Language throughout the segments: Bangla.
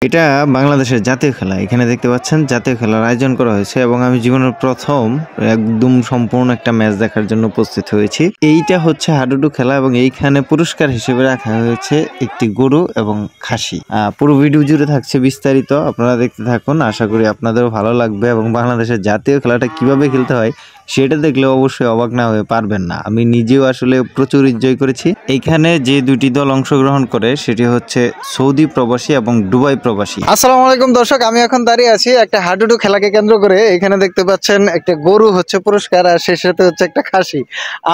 এটা বাংলাদেশের জাতীয় খেলা। এখানে দেখতে পাচ্ছেন জাতীয় খেলার আয়োজন করা হয়েছে এবং আমি জীবনের প্রথম একদম সম্পূর্ণ একটা ম্যাচ দেখার জন্য উপস্থিত হয়েছি। এইটা হচ্ছে হাডুডু খেলা এবং এইখানে পুরস্কার হিসেবে রাখা হয়েছে একটি গরু এবং খাসি। পুরো ভিডিও জুড়ে থাকছে বিস্তারিত, আপনারা দেখতে থাকুন। আশা করি আপনাদেরও ভালো লাগবে এবং বাংলাদেশের জাতীয় খেলাটা কিভাবে খেলতে হয় সেটা দেখলে অবশ্যই অবাক না হয়ে পারবেন না। আমি নিজেও আসলে প্রচুর এনজয় করেছি। এইখানে যে দুটি দল অংশগ্রহণ করে সেটি হচ্ছে সৌদি প্রবাসী এবং দুবাই প্রবাসী। আসসালামু আলাইকুম দর্শক, আমি এখন দাঁড়িয়ে আছি একটা হাডুডু খেলাকে কেন্দ্র করে। এখানে দেখতে পাচ্ছেন একটা গরু হচ্ছে পুরস্কার আর সেই সাথে হচ্ছে একটা খাসি।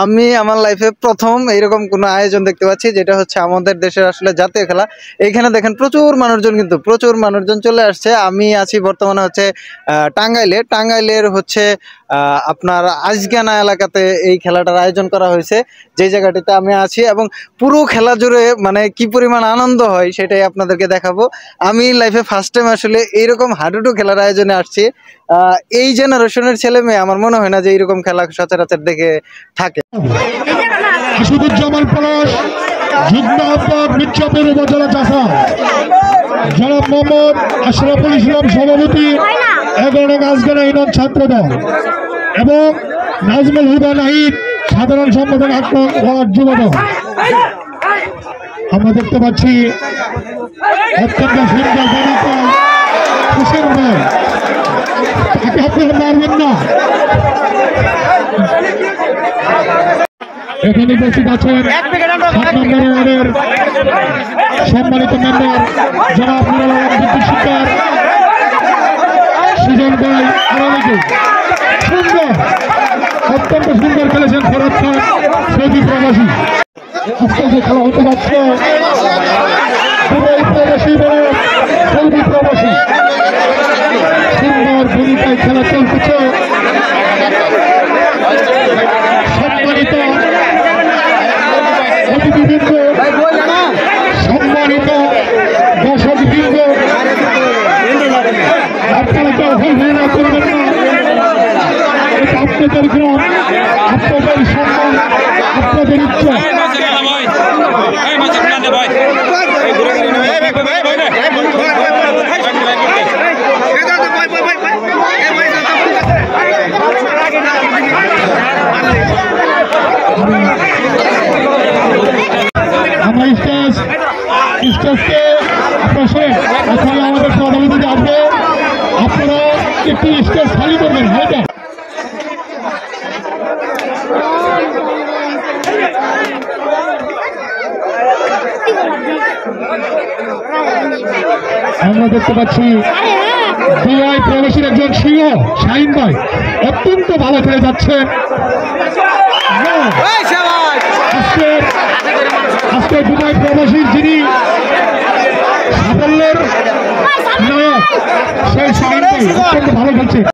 আমি আমার লাইফে প্রথম এইরকম কোনো আয়োজন দেখতে পাচ্ছি, যেটা হচ্ছে আমাদের দেশের আসলে জাতীয় খেলা। এইখানে দেখেন প্রচুর মানুষজন, কিন্তু প্রচুর মানুষজন চলে আসছে। আমি আছি বর্তমানে হচ্ছে টাঙ্গাইলের হচ্ছে আপনার আজগানা এলাকাতে এই খেলাটার আয়োজন করা হয়েছে, যে জায়গাটিতে আমি আছি। এবং পুরো খেলা জুড়ে মানে কি পরিমাণ আনন্দ হয় সেটাই আপনাদেরকে দেখাবো। আমি লাইফে ফার্স্ট টাইম আসলে এইরকম হাডুডু খেলার আয়োজনে আসছি। এই জেনারেশনের ছেলে মেয়ে আমার মনে হয় না যে এইরকম খেলা সচরাচর দেখে থাকে। আশুদুজ্জামান পলাশ, যুগ্ম আহ্বায়ক মির্জাপুর উপজেলা চাষা, জনাব মোহাম্মদ আশরাফুল ইসলাম সভাপতি 11 আজগানা ইউনিয়ন ছাত্রদল এবং নাজমুল হুদা নাহিদ সাধারণ সম্পাদক 8 নং ওয়ার্ড যুবদল। আমরা দেখতে পাচ্ছি অত্যন্ত সুন্দর খুশির নয়, তাকে আপনারা মারবেন না। এখানে উপস্থিত আছেন 7 নম্বর ওয়ার্ডের সম্মানিত মেম্বার জনাব নুরুল আলম বিদ্যুৎ শিক্ষার সুজন ভাই। সুন্দর, অত্যন্ত সুন্দর খেলেছেন ফরাদ খান সৌদি প্রবাসী। আজকে যে খেলা হতে যাচ্ছে দুবাই প্রবাসী বলে সৌদি প্রবাসী, সুন্দর ভূমিকায় খেলা চলতেছে। সম্মানিত অতিথিবৃন্দ, সম্মানিত দর্শকবৃন্দ, আপনারা কেউ অবহেলা করবেন না। এটা আপনাদের গ্রাম, আপনাদের সম্মান, আপনাদের ইচ্ছা। আমরা স্টেজকে আপনার আমাদের সভাপতি আসবে, আপনারা একটু স্টেজ খালি করবেন। হয়তো আমরা দেখতে পাচ্ছি দুবাই প্রবাসীর একজন সিংহ শাহিন ভাই অত্যন্ত ভালো খেলে যাচ্ছেন। আজকে দুবাই প্রবাসীর যিনি সাফল্যের নায়ক সেই শাহিন ভাই অত্যন্ত ভালো খেলছে।